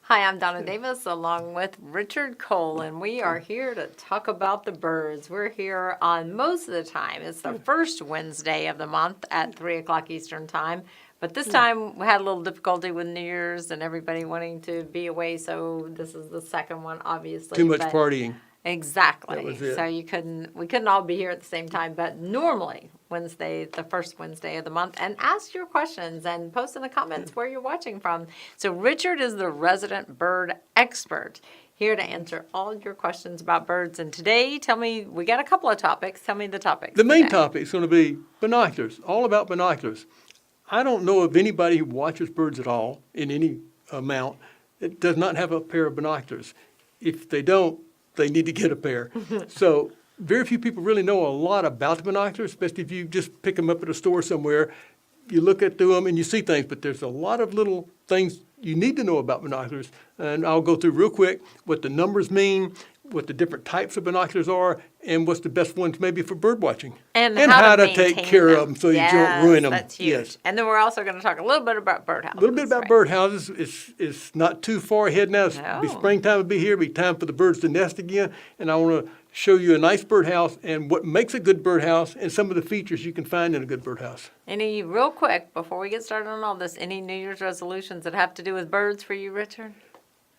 Hi, I'm Donna Davis along with Richard Cole, and we are here to talk about the birds. We're here on most of the time. It's the first Wednesday of the month at 3 o'clock Eastern Time. But this time we had a little difficulty with New Year's and everybody wanting to be away, so this is the second one, obviously. Too much but- partying. Exactly. That was it. So we couldn't all be here at the same time, but normally Wednesday, the first Wednesday of the month, and ask your questions and post in the comments where you're watching from. So Richard is the resident bird expert here to answer all your questions about birds. And today, we got a couple of topics. Tell me the topics. The main today. topic is going to be binoculars, all about binoculars. I don't know of anybody who watches birds at all in any amount that does not have a pair of binoculars. If they don't, they need to get a pair. So very few people really know a lot about the binoculars, especially if you just pick them up at a store somewhere. You look through them and you see things, but there's a lot of little things you need to know about binoculars. And I'll go through real quick what the numbers mean, what the different types of binoculars are, and what's the best ones maybe for bird watching. And how to take maintain care them. of them so you don't ruin them. That's huge. Yes. And then we're also going to talk a little bit about birdhouses. A little bit about right? birdhouses. It's not too far ahead now. It'll be No. springtime will be here. It'll be time for the birds to nest again. And I want to show you a nice birdhouse and what makes a good birdhouse and some of the features you can find in a good birdhouse. Real quick, before we get started on all this, any New Year's resolutions that have to do with birds for you, Richard?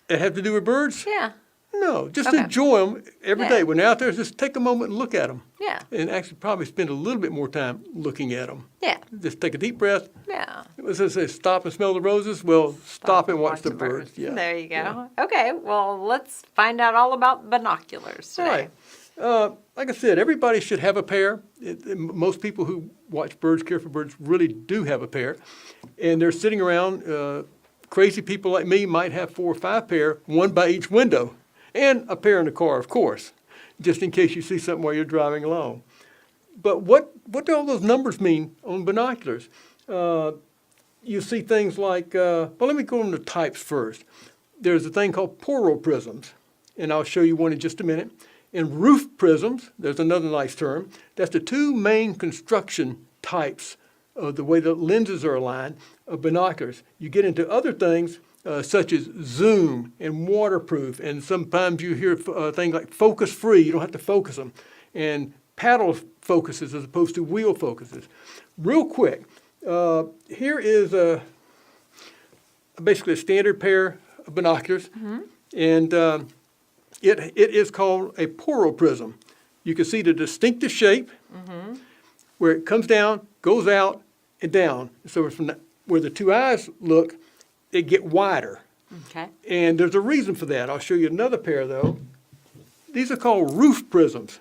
It have to do with birds? Yeah, No, just Okay. enjoy them every Yeah. day. When they're out there, just take a moment and look at them. yeah, And actually probably spend a little bit more time looking at them. yeah, Just take a deep breath. yeah. As I say, stop and smell the roses. Well, stop and watch the birds. Yeah. There you go. Yeah. Okay, well, let's find out all about binoculars All today. right. Like I said, everybody should have a pair. Most people who watch birds, care for birds, really do have a pair. And they're sitting around. Crazy people like me might have 4 or 5 pair, one by each window, and a pair in the car, of course, just in case you see something while you're driving along. But what do all those numbers mean on binoculars? You see things like, let me go on the types first. There's a thing called poro prisms, and I'll show you one in just a minute. And roof prisms, there's another nice term. That's the 2 main construction types of the way the lenses are aligned of binoculars. You get into other things such as zoom and waterproof, and sometimes you hear things like focus free. You don't have to focus them. And paddle focuses as opposed to wheel focuses. Real quick, here is basically a standard pair of binoculars, and it is called a poro prism. You can see the distinctive shape where it comes down, goes out, and down. So from where the 2 eyes look, they get wider. Okay. And there's a reason for that. I'll show you another pair, though. These are called roof prisms.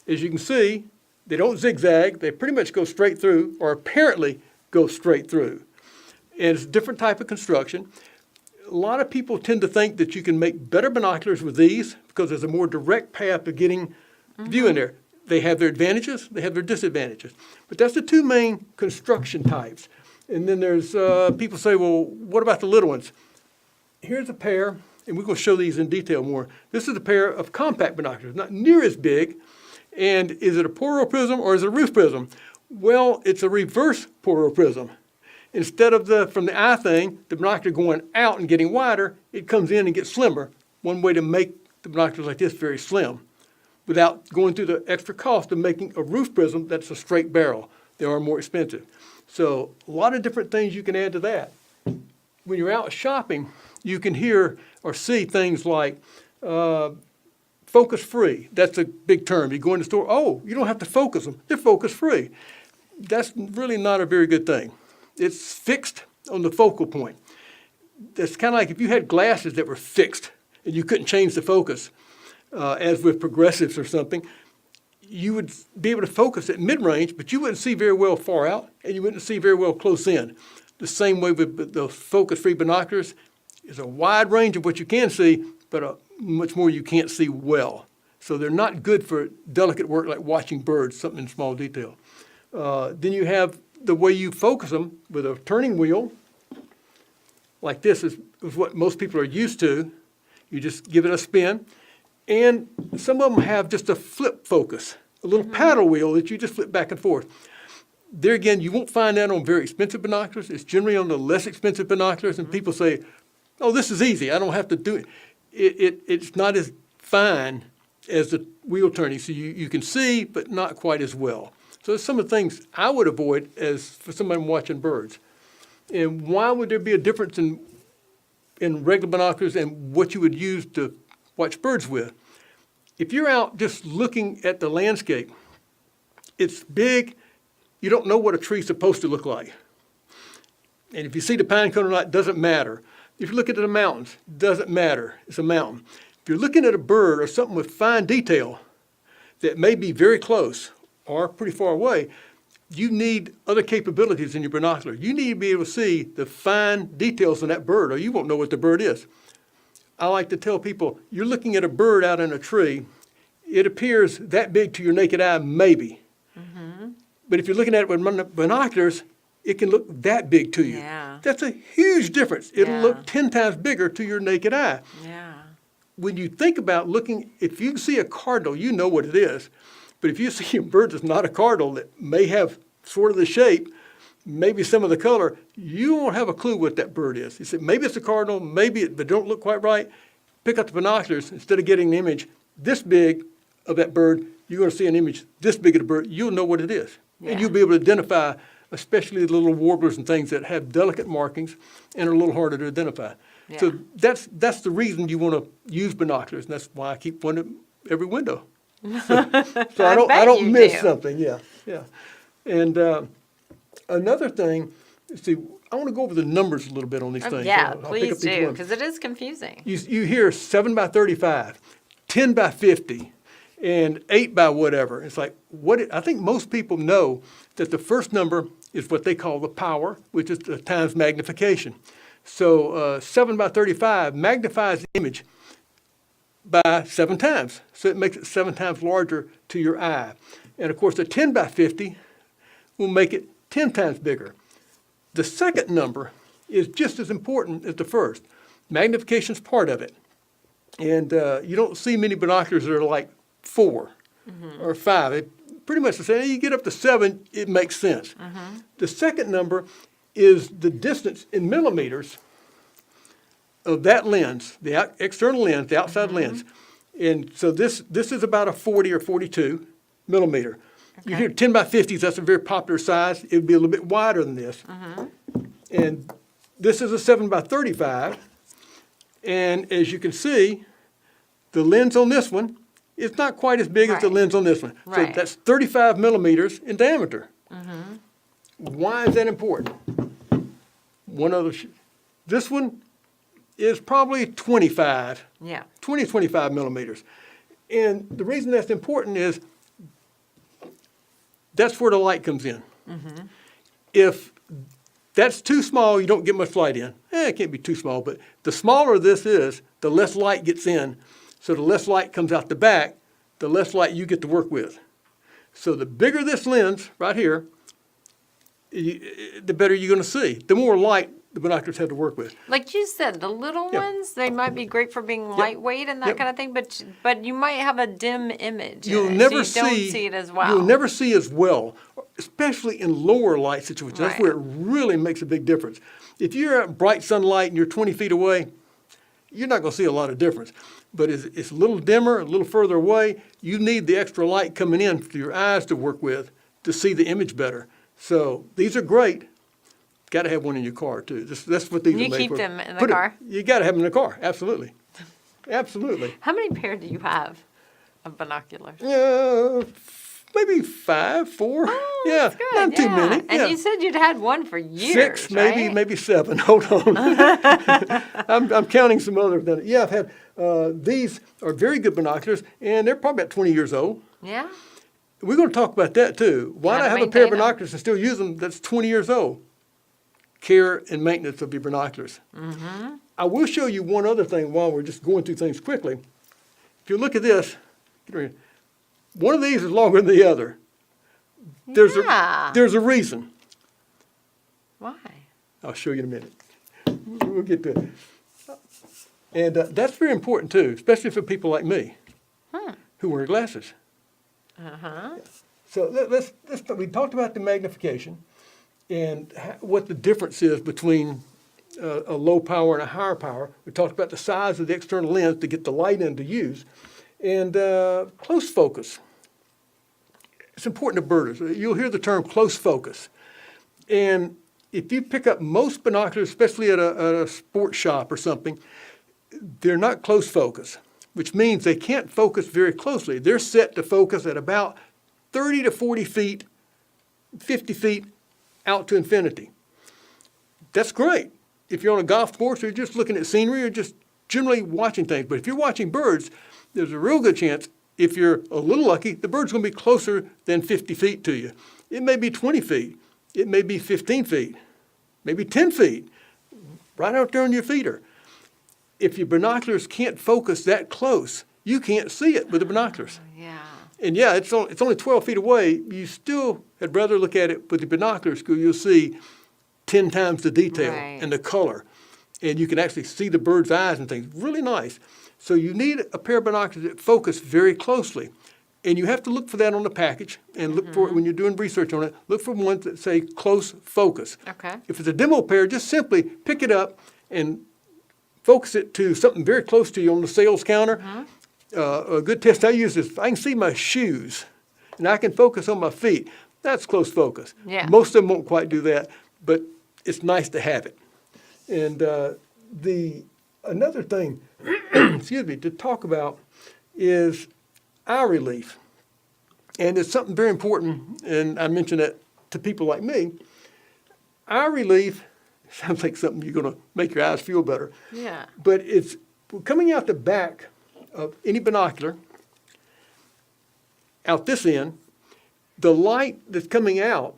As you can see, they don't zigzag. They pretty much go straight through, or apparently go straight through. And it's a different type of construction. A lot of people tend to think that you can make better binoculars with these because there's a more direct path of getting view in there. They have their advantages, they have their disadvantages. But that's the 2 main construction types. And then there's, people say, well, what about the little ones? Here's a pair, and we're going to show these in detail more. This is a pair of compact binoculars, not near as big. And is it a poro prism or is it a roof prism? Well, it's a reverse poro prism. Instead of from the eye thing, the binocular going out and getting wider, it comes in and gets slimmer. One way to make the binoculars like this very slim without going through the extra cost of making a roof prism that's a straight barrel. They are more expensive. So a lot of different things you can add to that. When you're out shopping, you can hear or see things like focus free. That's a big term. You go in the store, oh, you don't have to focus them. They're focus free. That's really not a very good thing. It's fixed on the focal point. That's kind of like if you had glasses that were fixed and you couldn't change the focus, as with progressives or something, you would be able to focus at mid-range, but you wouldn't see very well far out, and you wouldn't see very well close in. The same way with the focus-free binoculars. Is a wide range of what you can see, but much more you can't see well. So they're not good for delicate work like watching birds, something in small detail. Then you have the way you focus them with a turning wheel, like this is what most people are used to. You just give it a spin. And some of them have just a flip focus, a little paddle wheel that you just flip back and forth. There again, you won't find that on very expensive binoculars. It's generally on the less expensive binoculars. And people say, oh, this is easy. I don't have to do it. It's not as fine as the wheel turning, so you can see, but not quite as well. So there's some of the things I would avoid as for somebody watching birds. And why would there be a difference in regular binoculars and what you would use to watch birds with? If you're out just looking at the landscape, it's big, you don't know what a tree's supposed to look like. And if you see the pine cone or not, doesn't matter. If you look at the mountains, doesn't matter, it's a mountain. If you're looking at a bird or something with fine detail that may be very close or pretty far away, you need other capabilities in your binocular. You need to be able to see the fine details in that bird, or you won't know what the bird is. I like to tell people, you're looking at a bird out in a tree, it appears that big to your naked eye, maybe. Mm-hmm. But if you're looking at it with binoculars, it can look that big to you. Yeah. That's a huge difference. It'll Yeah. look 10 times bigger to your naked eye. Yeah. When you think about looking, if you see a cardinal, you know what it is. But if you see a bird that's not a cardinal that may have sort of the shape, maybe some of the color, you won't have a clue what that bird is. You say, maybe it's a cardinal, maybe it but don't look quite right. Pick up the binoculars. Instead of getting an image this big of that bird, you're going to see an image this big of the bird. You'll know what it is. Yeah. And you'll be able to identify, especially the little warblers and things that have delicate markings and are a little harder to identify. Yeah. So that's the reason you want to use binoculars, and that's why I keep one at every window. So I bet don't you miss do. something. Yeah. And another thing, see, I want to go over the numbers a little bit on these things. Yeah, I'll pick please up each do, one. because it is confusing. You hear 7 by 35, 10 by 50, and 8 by whatever. It's like, I think most people know that the first number is what they call the power, which is the times magnification. So 7 by 35 magnifies the image by 7 times. So it makes it 7 times larger to your eye. And of course, the 10 by 50 will make it 10 times bigger. The second number is just as important as the first. Magnification is part of it. And you don't see many binoculars that are like 4 or 5. It pretty much the same. You get up to 7, it makes sense. The second number is the distance in millimeters of that lens, the external lens, the outside lens. And so this is about a 40 or 42 millimeter. Okay. You hear 10 by 50s, that's a very popular size. It would be a little bit wider than this. And this is a 7 by 35. And as you can see, the lens on this one is not quite as big as the Right. lens on this one. So Right. that's 35 millimeters in diameter. Why is that important? This one is probably 25, Yeah. 25 millimeters. And the reason that's important is that's where the light comes in. If that's too small, you don't get much light in. It can't be too small, but the smaller this is, the less light gets in. So the less light comes out the back, the less light you get to work with. So the bigger this lens right here, the better you're going to see. The more light the binoculars have to work with. Like you said, the little Yeah. ones, they might be great for being lightweight and that Yep. kind of thing, but you might have a dim image. in You'll it, so never you don't see it as well. You'll never see as well, especially in lower light situations. That's Right. where it really makes a big difference. If you're at bright sunlight and you're 20 feet away, you're not going to see a lot of difference. But it's a little dimmer, a little further away, you need the extra light coming in for your eyes to work with to see the image better. So these are great. Got to have one in your car too. That's what these You are made keep for. them in the car? You got to have them in the car. Absolutely, absolutely. How many pair do you have of binoculars? Maybe 5, 4. Oh, yeah, that's good, not too yeah. many. And yeah. you said you'd had one for years, 6, right? maybe 7. Hold on. I'm counting some others. Yeah, I've had, these are very good binoculars, and they're probably about 20 years old. Yeah? We're going to talk about that too. Why How not to have a pair of maintain 'em. binoculars and still use them that's 20 years old? Care and maintenance of your binoculars. I will show you one other thing while we're just going through things quickly. If you look at this, one of these is longer than the other. Yeah. There's a reason. Why? I'll show you in a minute. We'll get to it. And that's very important too, especially for people like me who wear glasses. So we talked about the magnification and what the difference is between a low power and a higher power. We talked about the size of the external lens to get the light in to use. And close focus. It's important to birders. You'll hear the term close focus. And if you pick up most binoculars, especially at a sports shop or something, they're not close focus, which means they can't focus very closely. They're set to focus at about 30 to 40 feet, 50 feet out to infinity. That's great if you're on a golf course or you're just looking at scenery or just generally watching things. But if you're watching birds, there's a real good chance, if you're a little lucky, the bird's going to be closer than 50 feet to you. It may be 20 feet. It may be 15 feet, maybe 10 feet, right out there on your feeder. If your binoculars can't focus that close, you can't see it with the binoculars. Yeah. And yeah, it's only 12 feet away. You still had rather look at it with the binoculars because you'll see 10 times the detail Right. and the color. And you can actually see the bird's eyes and things. Really nice. So you need a pair of binoculars that focus very closely. And you have to look for that on the package and look for it when you're doing research on it. Look for ones that say close focus. Okay. If it's a demo pair, just simply pick it up and focus it to something very close to you on the sales counter. A good test I use is if I can see my shoes and I can focus on my feet. That's close focus. Yeah. Most of them won't quite do that, but it's nice to have it. And another thing, excuse me, to talk about is eye relief. And it's something very important, and I mention it to people like me. Eye relief sounds like something you're going to make your eyes feel better. Yeah. But it's coming out the back of any binocular, out this end, the light that's coming out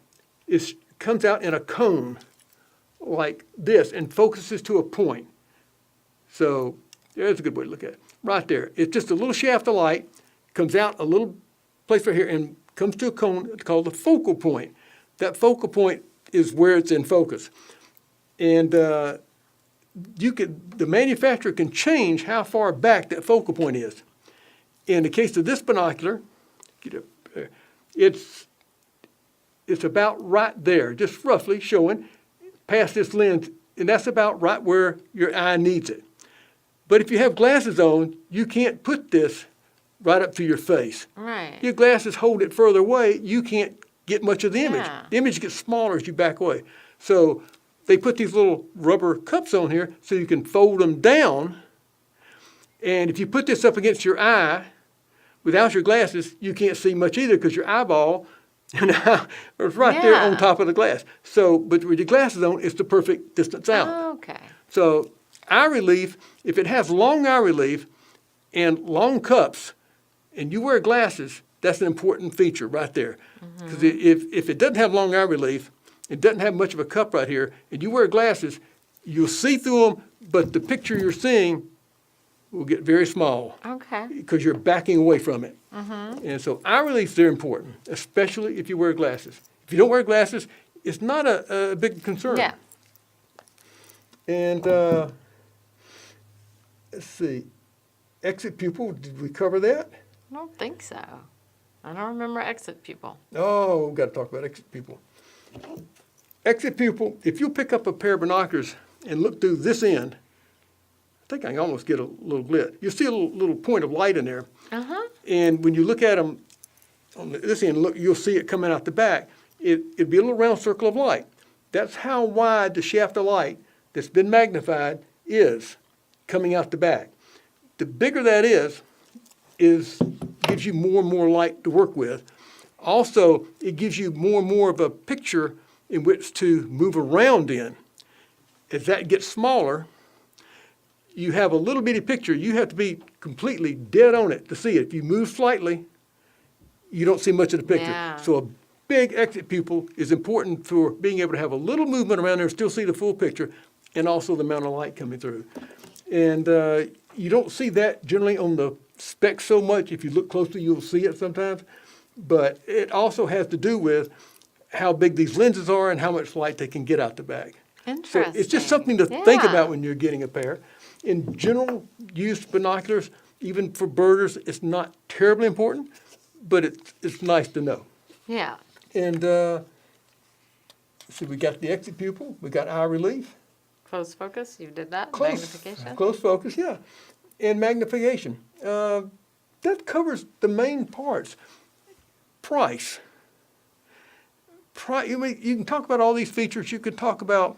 comes out in a cone like this and focuses to a point. So there's a good way to look at it. Right there. It's just a little shaft of light, comes out a little place right here and comes to a cone called the focal point. That focal point is where it's in focus. And the manufacturer can change how far back that focal point is. In the case of this binocular, it's about right there, just roughly showing past this lens, and that's about right where your eye needs it. But if you have glasses on, you can't put this right up to your face. Right. Your glasses hold it further away, you can't get much of the image. Yeah. The image gets smaller as you back away. So they put these little rubber cups on here so you can fold them down. And if you put this up against your eye, without your glasses, you can't see much either because your eyeball is right there on Yeah. top of the glass. So, but with your glasses on, it's the perfect distance out. Okay. So eye relief, if it has long eye relief and long cups, and you wear glasses, that's an important feature right there. Because if it doesn't have long eye relief, it doesn't have much of a cup right here, and you wear glasses, you'll see through them, but the picture you're seeing will get very small Okay. because you're backing away from it. And so eye relief is very important, especially if you wear glasses. If you don't wear glasses, it's not a big concern. Yeah. And let's see, exit pupil, did we cover that? I don't think so. I don't remember exit pupil. Oh, we've got to talk about exit pupil. Exit pupil, if you pick up a pair of binoculars and look through this end, I think I can almost get a little glint. You'll see a little point of light in there. And when you look at them on this end, look, you'll see it coming out the back. It'd be a little round circle of light. That's how wide the shaft of light that's been magnified is coming out the back. The bigger that is gives you more and more light to work with. Also, it gives you more and more of a picture in which to move around in. As that gets smaller, you have a little bitty picture. You have to be completely dead on it to see it. If you move slightly, you don't see much of the picture. Yeah. So a big exit pupil is important for being able to have a little movement around there, still see the full picture, and also the amount of light coming through. And you don't see that generally on the specs so much. If you look closely, you'll see it sometimes. But it also has to do with how big these lenses are and how much light they can get out the back. So Interesting. it's just something to think Yeah. about when you're getting a pair. In general use binoculars, even for birders, it's not terribly important, but it's nice to know. Yeah. And let's see, we got the exit pupil, we got eye relief. Close focus, you did that? Close, Magnification? close focus, yeah, and magnification. That covers the main parts. Price. You can talk about all these features. You can talk about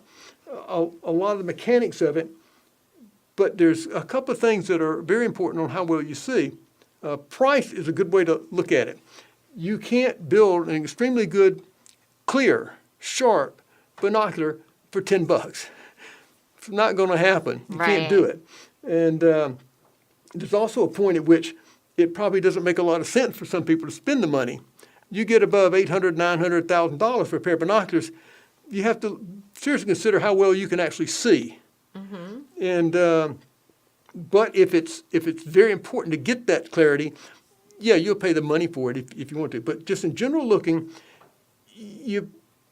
a lot of the mechanics of it, but there's a couple of things that are very important on how well you see. Price is a good way to look at it. You can't build an extremely good, clear, sharp binocular for $10. It's not going to happen. You can't do it. And there's also a point at which it probably doesn't make a lot of sense for some people to spend the money. You get above $800,000, $900,000 for a pair of binoculars, you have to seriously consider how well you can actually see. And but if it's very important to get that clarity, yeah, you'll pay the money for it if you want to. But just in general looking,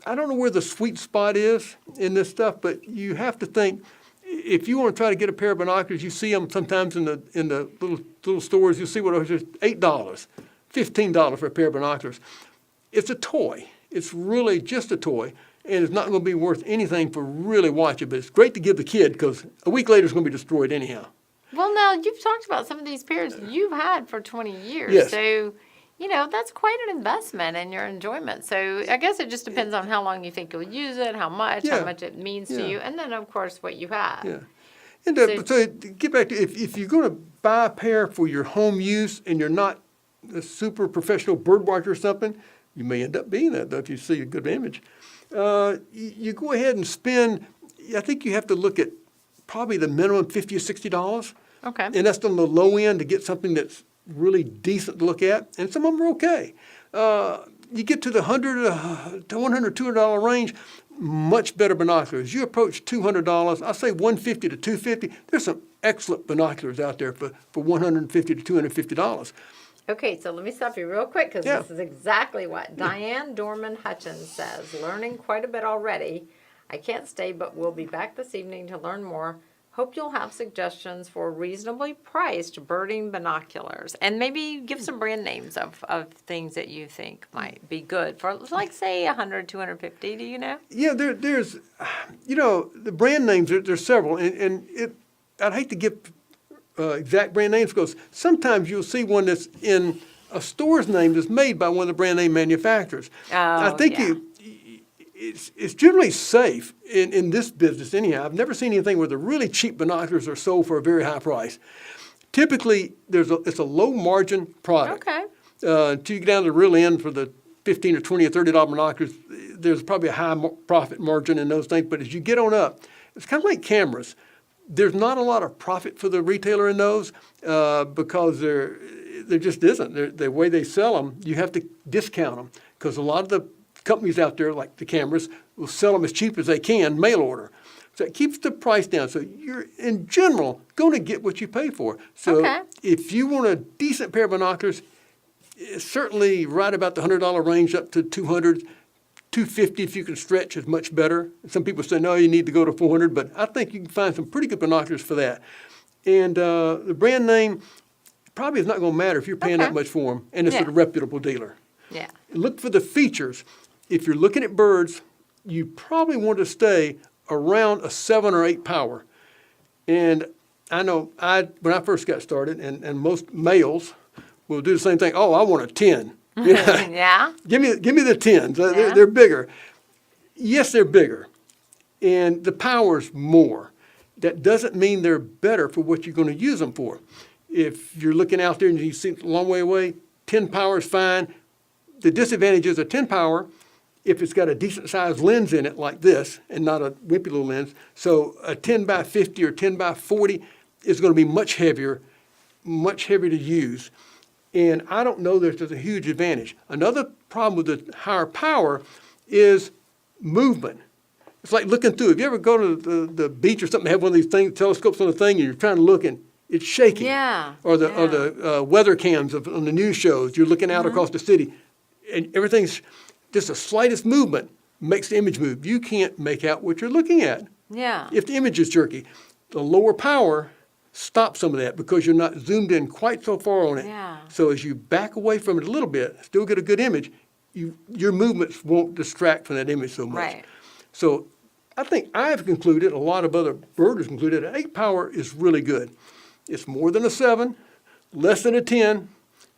I don't know where the sweet spot is in this stuff, but you have to think, if you want to try to get a pair of binoculars, you see them sometimes in the little stores, you'll see what it's just $8, $15 for a pair of binoculars. It's a toy. It's really just a toy, and it's not going to be worth anything for really watching, but it's great to give the kid because a week later it's going to be destroyed anyhow. Well, now, you've talked about some of these pairs you've had for 20 years. Yes. So, that's quite an investment in your enjoyment. So I guess it just depends on how long you think you'll use it, how much it means to you, and then, of course, what you have. Yeah. And so to get back to, if you're going to buy a pair for your home use and you're not a super professional bird watcher or something, you may end up being that, though, if you see a good image. You go ahead and spend, I think you have to look at probably the minimum $50 or $60. Okay. And that's on the low end to get something that's really decent to look at, and some of them are okay. You get to the $100 to $100, $200 range, much better binoculars. You approach $200, I say $150 to $250. There's some excellent binoculars out there for $150 to $250. Okay, so let me stop you real quick because this is exactly what Diane Dorman Hutchins says. Learning quite a bit already. I can't stay, but we'll be back this evening to learn more. Hope you'll have suggestions for reasonably priced birding binoculars. And maybe give some brand names of things that you think might be good for, like, say, $100, $250, do you know? Yeah, there's, the brand names, there's several. And I'd hate to give exact brand names because sometimes you'll see one that's in a store's name that's made by one of the brand name manufacturers. I think it's generally safe in this business anyhow. I've never seen anything where the really cheap binoculars are sold for a very high price. Typically, it's a low margin product. Okay. Until you get down to the real end for the $15 or $20 or $30 binoculars, there's probably a high profit margin in those things. But as you get on up, it's kind of like cameras. There's not a lot of profit for the retailer in those because there just isn't. The way they sell them, you have to discount them because a lot of the companies out there, like the cameras, will sell them as cheap as they can, mail order. So it keeps the price down. So you're, in general, going to get what you pay for. So if you want a decent pair of binoculars, it's certainly right about the $100 range up to $200, $250 if you can stretch is much better. Some people say, no, you need to go to $400, but I think you can find some pretty good binoculars for that. And the brand name probably is not going to matter if you're paying that much for them, and it's at a reputable dealer. Yeah. Look for the features. If you're looking at birds, you probably want to stay around a 7 or 8 power. And I know when I first got started, and most males will do the same thing. Oh, I want a 10. Yeah. Give me the 10s. They're bigger. Yes, they're bigger. And the power's more. That doesn't mean they're better for what you're going to use them for. If you're looking out there and you see it a long way away, 10 power is fine. The disadvantage is a 10 power, if it's got a decent sized lens in it like this and not a wimpy little lens. So a 10 by 50 or 10 by 40 is going to be much heavier to use. And I don't know that there's a huge advantage. Another problem with the higher power is movement. It's like looking through. If you ever go to the beach or something, have one of these things, telescopes on the thing, and you're trying to look and it's shaking. Yeah. Or the weather cams on the news shows. You're looking out across the city, and everything's just the slightest movement makes the image move. You can't make out what you're looking at. Yeah. If the image is jerky, the lower power stops some of that because you're not zoomed in quite so far on it. Yeah. So as you back away from it a little bit, still get a good image, your movements won't distract from that image so much. Right. So I think I've concluded, a lot of other birders concluded, an 8 power is really good. It's more than a 7, less than a 10.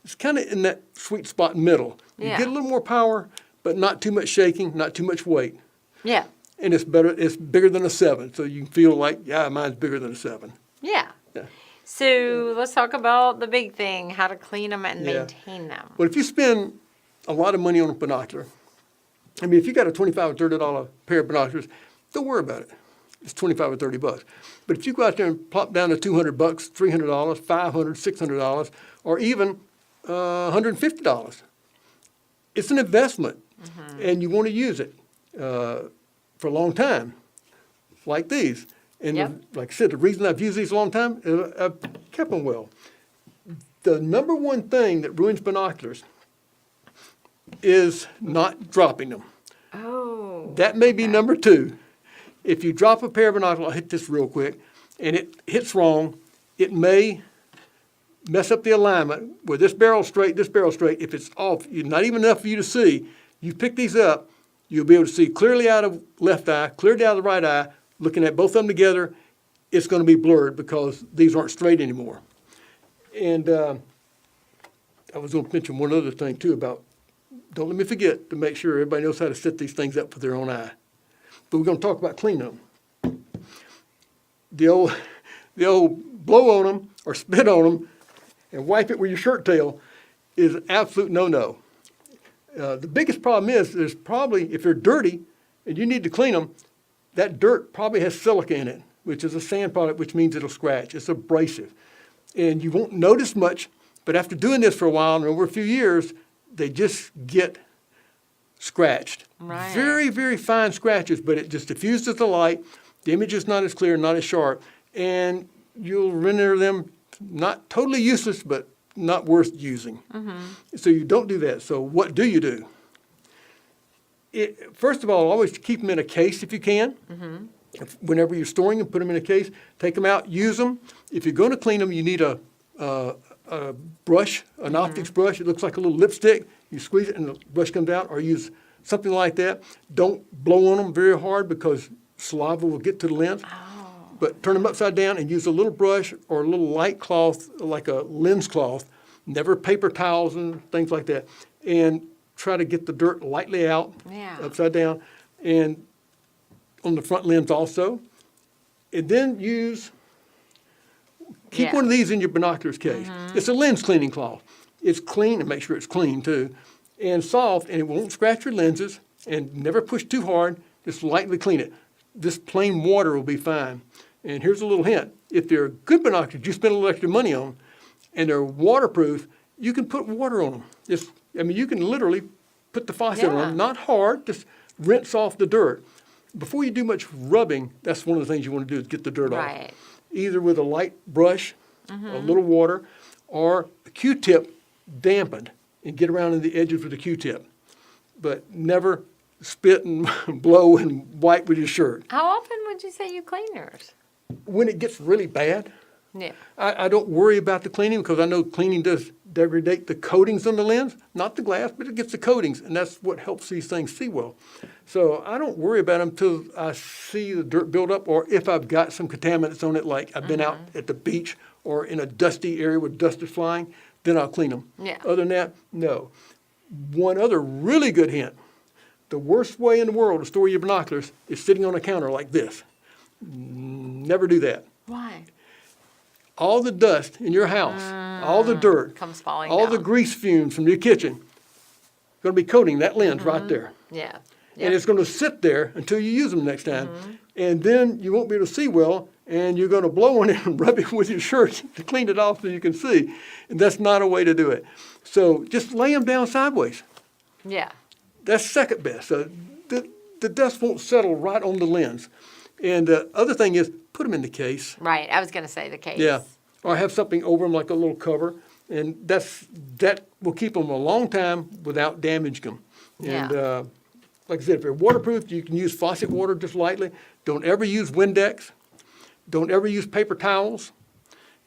It's kind of in that sweet spot middle. You Yeah. get a little more power, but not too much shaking, not too much weight. Yeah. And it's better. It's bigger than a 7, so you can feel like, yeah, mine's bigger than a 7. Yeah. Yeah. So let's talk about the big thing, how to clean them and Yeah. maintain them. But if you spend a lot of money on a binocular, I mean, if you got a $25 or $30 pair of binoculars, don't worry about it. It's $25 or $30. But if you go out there and plop down to $200, $300, $500, $600, or even $150, it's an investment, and you want to use it for a long time, like these. And Yep. like I said, the reason I've used these a long time is I've kept them well. The number one thing that ruins binoculars is not dropping them. Oh. That may be number 2. If you drop a pair of binoculars, I'll hit this real quick, and it hits wrong, it may mess up the alignment where this barrel's straight, this barrel's straight. If it's off, not even enough for you to see, you pick these up, you'll be able to see clearly out of left eye, clearly out of the right eye, looking at both of them together, it's going to be blurred because these aren't straight anymore. And I was going to mention one other thing too about, don't let me forget to make sure everybody knows how to set these things up for their own eye. But we're going to talk about cleaning them. The old blow on them or spit on them and wipe it with your shirt tail is an absolute no-no. The biggest problem is there's probably, if they're dirty and you need to clean them, that dirt probably has silica in it, which is a sand product, which means it'll scratch. It's abrasive. And you won't notice much, but after doing this for a while and over a few years, they just get scratched. Right. Very, very fine scratches, but it just diffuses the light. The image is not as clear, not as sharp, and you'll render them not totally useless, but not worth using. So you don't do that. So what do you do? First of all, always keep them in a case if you can. Whenever you're storing them, put them in a case. Take them out, use them. If you're going to clean them, you need a brush, an optics brush. It looks like a little lipstick. You squeeze it and the brush comes out, or use something like that. Don't blow on them very hard because saliva will get to the lens. But turn them upside down and use a little brush or a little light cloth, like a lens cloth, never paper towels and things like that, and try to get the dirt lightly out, upside down, and on the front lens also. And then keep one of these in your binoculars case. It's a lens cleaning cloth. It's clean, and make sure it's clean too, and soft, and it won't scratch your lenses, and never push too hard, just lightly clean it. This plain water will be fine. And here's a little hint. If they're good binoculars, you spend a little extra money on them, and they're waterproof, you can put water on them. You can literally put the faucet on them, not hard, just rinse off the dirt. Before you do much rubbing, that's one of the things you want to do is get the dirt off. Either with a light brush, a little water, or a Q-tip dampened, and get around in the edges with a Q-tip. But never spit and blow and wipe with your shirt. How often would you say you clean yours? When it gets really bad, Yeah. I don't worry about the cleaning because I know cleaning does degrade the coatings on the lens, not the glass, but it gets the coatings, and that's what helps these things see well. So I don't worry about them until I see the dirt build up, or if I've got some contaminants on it, like I've been out at the beach or in a dusty area with dust is flying, then I'll clean them. Yeah. Other than that, no. One other really good hint, the worst way in the world to store your binoculars is sitting on a counter like this. Never do that. Why? All the dust in your house, all the dirt, Comes falling all down. the grease fumes from your kitchen, going to be coating that lens right there. Yeah. And it's going to sit there until you use them next time. And then you won't be able to see well, and you're going to blow on it and rub it with your shirt to clean it off so you can see. And that's not a way to do it. So just lay them down sideways. Yeah. That's second best. The dust won't settle right on the lens. And the other thing is, put them in the case. Right. I was going to say the case. Yeah, or have something over them like a little cover, and that will keep them a long time without damaging them. And like I said, if they're waterproof, you can use faucet water just lightly. Don't ever use Windex. Don't ever use paper towels.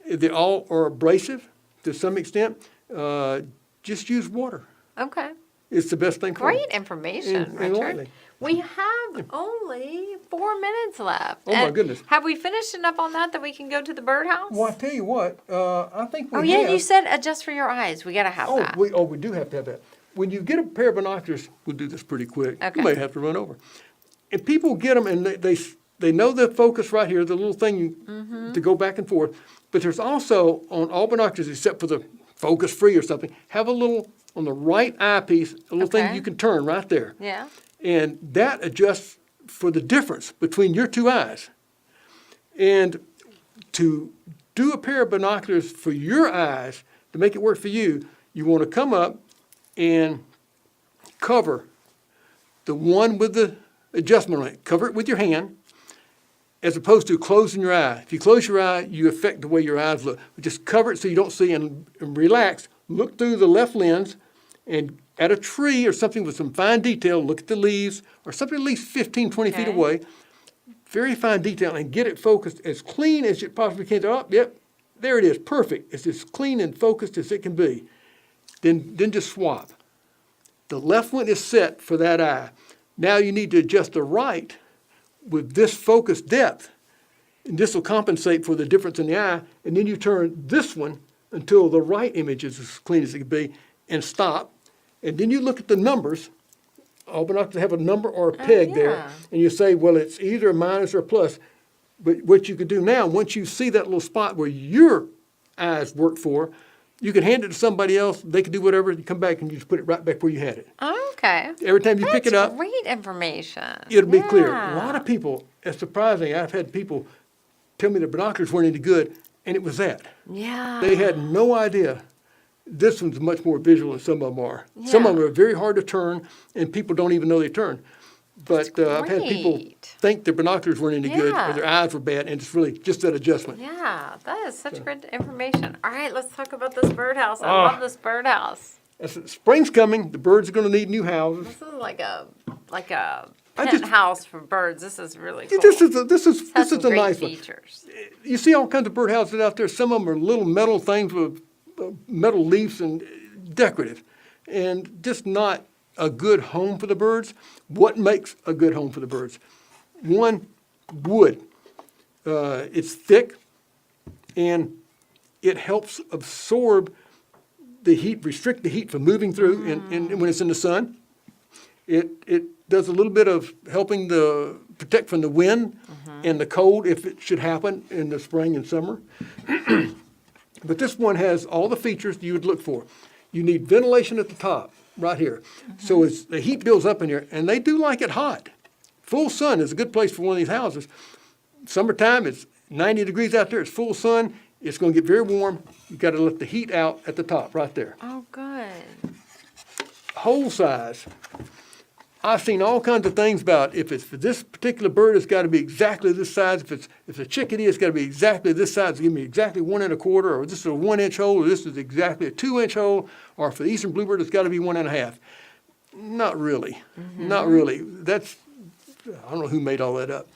They all are abrasive to some extent. Just use water. Okay. It's the best thing for Great them. information, And Richard. lightly. We have only 4 minutes left. Oh, my goodness. Have we finished enough on that we can go to the birdhouse? Well, I tell you what, I think we Oh, yeah, have. you said adjust for your eyes. We got to have that. We do have to have that. When you get a pair of binoculars, we'll do this pretty quick. Okay. You may have to run over. And people get them, and they know the focus right here, the little thing to go back and forth. But there's also, on all binoculars, except for the focus free or something, have a little, on the right eyepiece, a little thing Okay. you can turn right there. Yeah. And that adjusts for the difference between your two eyes. And to do a pair of binoculars for your eyes, to make it work for you, you want to come up and cover the one with the adjustment on it. Cover it with your hand, as opposed to closing your eye. If you close your eye, you affect the way your eyes look. But just cover it so you don't see, and relax. Look through the left lens, and at a tree or something with some fine detail, look at the leaves, or something at least 15, 20 feet Okay. away. Very fine detail, and get it focused as clean as you possibly can. Oh, yep, there it is, perfect. It's as clean and focused as it can be. Then just swap. The left one is set for that eye. Now you need to adjust the right with this focus depth, and this will compensate for the difference in the eye, and then you turn this one until the right image is as clean as it can be, and stop. And then you look at the numbers. All binoculars have a number or a peg there, yeah. and you say, well, it's either a minus or a plus. But what you can do now, once you see that little spot where your eyes work for, you can hand it to somebody else. They can do whatever. You come back and you just put it right back where you had it. Okay. Every time you pick it That's up, great information. it'll be clear. A Yeah. lot of people, it's surprising. I've had people tell me the binoculars weren't any good, and it was that. Yeah. They had no idea. This one's much more visual than some of them are. Some of Yeah. them are very hard to turn, and people don't even know they turn. But I've had people great. think their binoculars weren't any good, Yeah. or their eyes were bad, and it's really just that adjustment. Yeah, that is such good information. All right, let's talk about this birdhouse. I Ah. love this birdhouse. As spring's coming, the birds are going to need new houses. This is like a I just- penthouse for birds. This is really cool. This is Has some a great nice one. features. You see all kinds of birdhouses out there. Some of them are little metal things with metal leaves and decorative, and just not a good home for the birds. What makes a good home for the birds? One, wood. It's thick, and it helps absorb the heat, restrict the heat from moving through, and when it's in the sun. It does a little bit of helping protect from the wind and the cold if it should happen in the spring and summer. But this one has all the features you would look for. You need ventilation at the top, right here. So as the heat builds up in here, and they do like it hot. Full sun is a good place for one of these houses. Summertime, it's 90 degrees out there, it's full sun, it's gonna get very warm. You gotta let the heat out at the top, right there. Oh, good. Hole size. I've seen all kinds of things about if it's for this particular bird, it's got to be exactly this size. If it's a chickadee, it's got to be exactly this size. Give me exactly 1 1/4, or this is a 1-inch hole, or this is exactly a 2-inch hole, or for the eastern bluebird, it's got to be 1 1/2. Not really. Not really. I don't know who made all that up.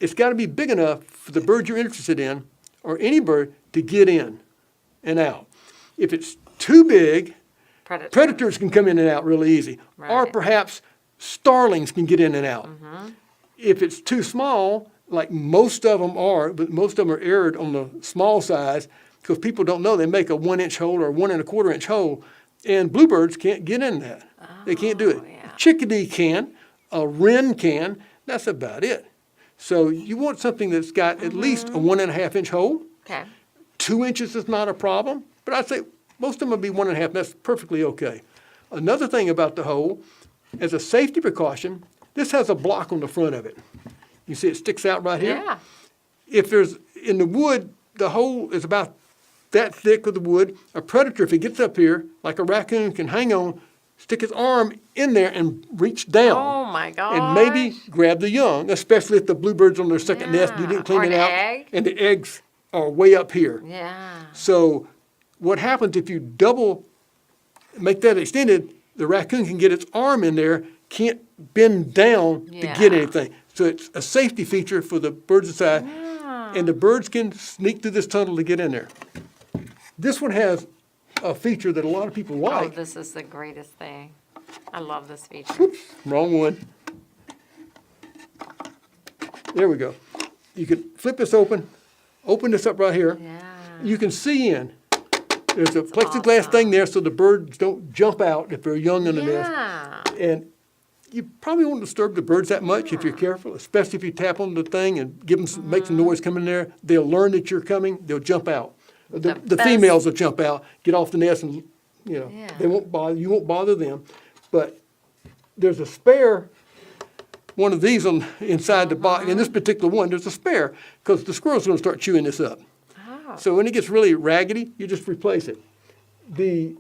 It's got to be big enough for the bird you're interested in, or any bird, to get in and out. If it's too big, predators can come in and out really easy, or Right. perhaps starlings can get in and out. If it's too small, like most of them are, but most of them are aired on the small size, because people don't know they make a 1-inch hole or 1 1/4-inch hole, and bluebirds can't get in that. They can't do it. yeah. Chickadee can, a wren can, that's about it. So you want something that's got at least a 1 1/2-inch hole. Okay. 2 inches is not a problem, but I'd say most of them would be 1 1/2. That's perfectly okay. Another thing about the hole, as a safety precaution, this has a block on the front of it. You see it sticks out right here? Yeah. If there's, in the wood, the hole is about that thick with the wood. A predator, if he gets up here, like a raccoon, can hang on, stick his arm in there and reach down. Oh, my gosh. And maybe grab the young, especially if the bluebird's on their second nest, you Yeah. didn't clean Or it an out. egg. And the eggs are way up here. Yeah. So what happens if you make that extended, the raccoon can get its arm in there, can't bend down to get Yeah. anything. So it's a safety feature for the birds inside, and the birds can sneak through this tunnel to get in there. This one has a feature that a lot of people Oh, like. this is the greatest thing. I love this feature. Whoops, wrong one. There we go. You can flip this open this up right here. Yeah. You can see in. There's a plexiglass thing there so the birds don't jump out if they're young in the nest. Yeah. And you probably won't disturb the birds that much if you're careful, especially if you tap on the thing and give them make some noise coming in there. They'll learn that you're coming. They'll jump out. The best- females will jump out, get off the nest, and Yeah. they won't bother. You won't bother them. But there's a spare one of these on inside the box. In this particular one, there's a spare because the squirrel's going to start chewing this up. Oh. So when it gets really raggedy, you just replace it. The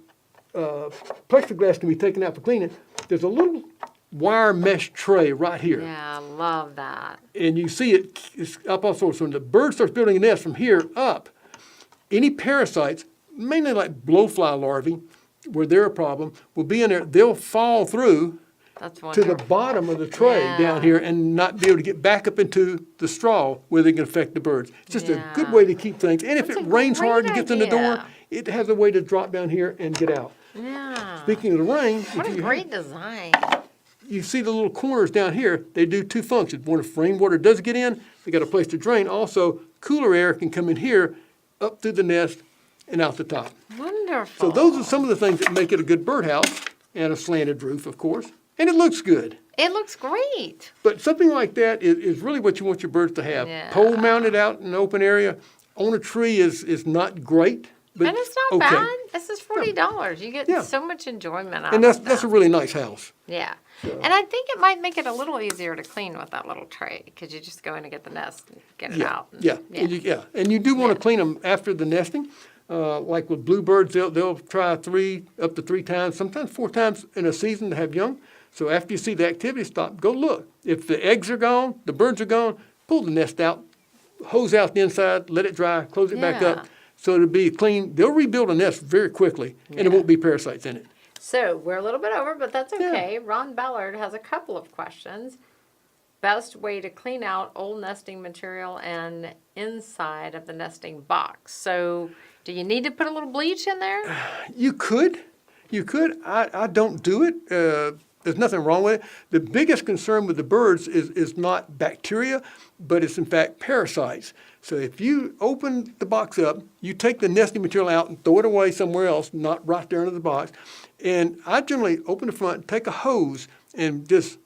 plexiglass can be taken out for cleaning. There's a little wire mesh tray right here. Yeah, I love that. And you see it's up also. So when the bird starts building a nest from here up, any parasites, mainly like blowfly larvae, where they're a problem, will be in there. They'll fall through That's to wonderful. the bottom of the tray Yeah. down here and not be able to get back up into the straw where they can affect the birds. It's just a good Yeah. way to keep things. And if That's it a rains great hard and gets in the door, idea. it has a way to drop down here and get out. Yeah. Speaking of the rain, What if a you great design. you see the little corners down here, they do two functions. One, if rainwater does get in, they got a place to drain. Also, cooler air can come in here, up through the nest, and out the top. Wonderful. So those are some of the things that make it a good birdhouse, and a slanted roof, of course. And it looks good. It looks great. But something like that is really what you want your birds to have. Yeah. Pole mounted out in an open area on a tree is not great, but And it's not okay. bad. This is $40. You get Yeah. so much enjoyment out And of that's a that. really nice house. Yeah. And I think it might make it a little easier to clean with that little tray because you just go in and get the nest and get it out. Yeah, Yeah. and you do want to Yeah. clean them after the nesting. Like with bluebirds, they'll try up to three times, sometimes 4 times in a season to have young. So after you see the activity stop, go look. If the eggs are gone, the birds are gone, pull the nest out, hose out the inside, let it dry, close it back Yeah. up. So it'll be clean. They'll rebuild a nest very quickly, and it Yeah. won't be parasites in it. So we're a little bit over, but that's Yeah. okay. Ron Ballard has a couple of questions. Best way to clean out old nesting material and inside of the nesting box. So do you need to put a little bleach in there? You could. I don't do it. There's nothing wrong with it. The biggest concern with the birds is not bacteria, but it's in fact parasites. So if you open the box up, you take the nesting material out and throw it away somewhere else, not right there into the box. And I generally open the front, take a hose, and just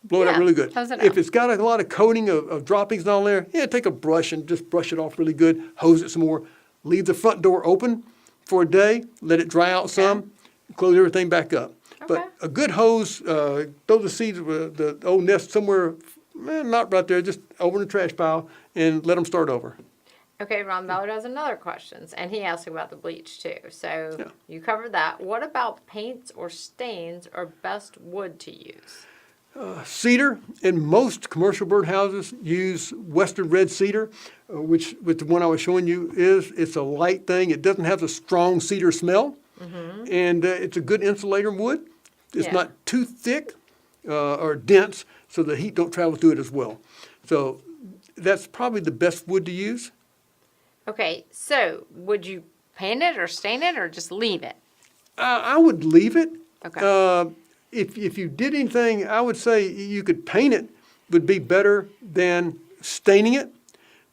blow it out Yeah, really good. hose it If out. it's got a lot of coating of droppings and all there, take a brush and just brush it off really good, hose it some more. Leave the front door open for a day, let it dry out some, close everything back up. Okay. But a good hose, throw the seeds, the old nest somewhere, not right there, just over in the trash pile, and let them start over. Okay, Ron Ballard has another question, and he asked about the bleach too. So Yeah. you covered that. What about paints or stains or best wood to use? Cedar, and most commercial birdhouses use western red cedar, which with the one I was showing you it's a light thing. It doesn't have the strong cedar smell, and it's a good insulator wood. It's Yeah. not too thick or dense, so the heat don't travel through it as well. So that's probably the best wood to use. Okay, so would you paint it or stain it or just leave it? I would leave it. Okay. If you did anything, I would say you could paint it would be better than staining it.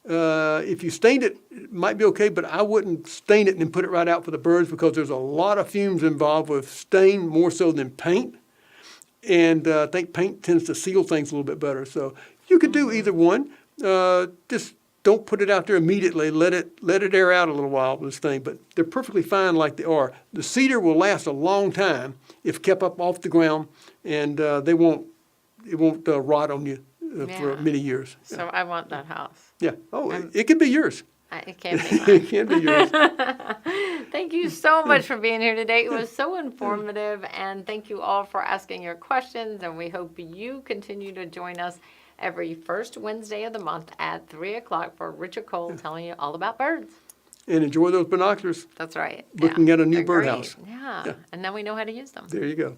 If you stained it, it might be okay, but I wouldn't stain it and then put it right out for the birds because there's a lot of fumes involved with stain more so than paint. And I think paint tends to seal things a little bit better. So you could do either one. Just don't put it out there immediately. Let it air out a little while with this thing. But they're perfectly fine like they are. The cedar will last a long time if kept up off the ground, and it won't rot on you for Yeah. many years. So I want that house. Yeah. Oh, it could be yours. It can't be mine. It can be yours. Thank you so much for being here today. It was so informative, and thank you all for asking your questions, and we hope you continue to join us every first Wednesday of the month at 3 o'clock for Richard Cole telling you all about birds. And enjoy those binoculars. That's right. Looking at a new They're great. birdhouse. Yeah. Yeah. And then we know how to use them. There you go.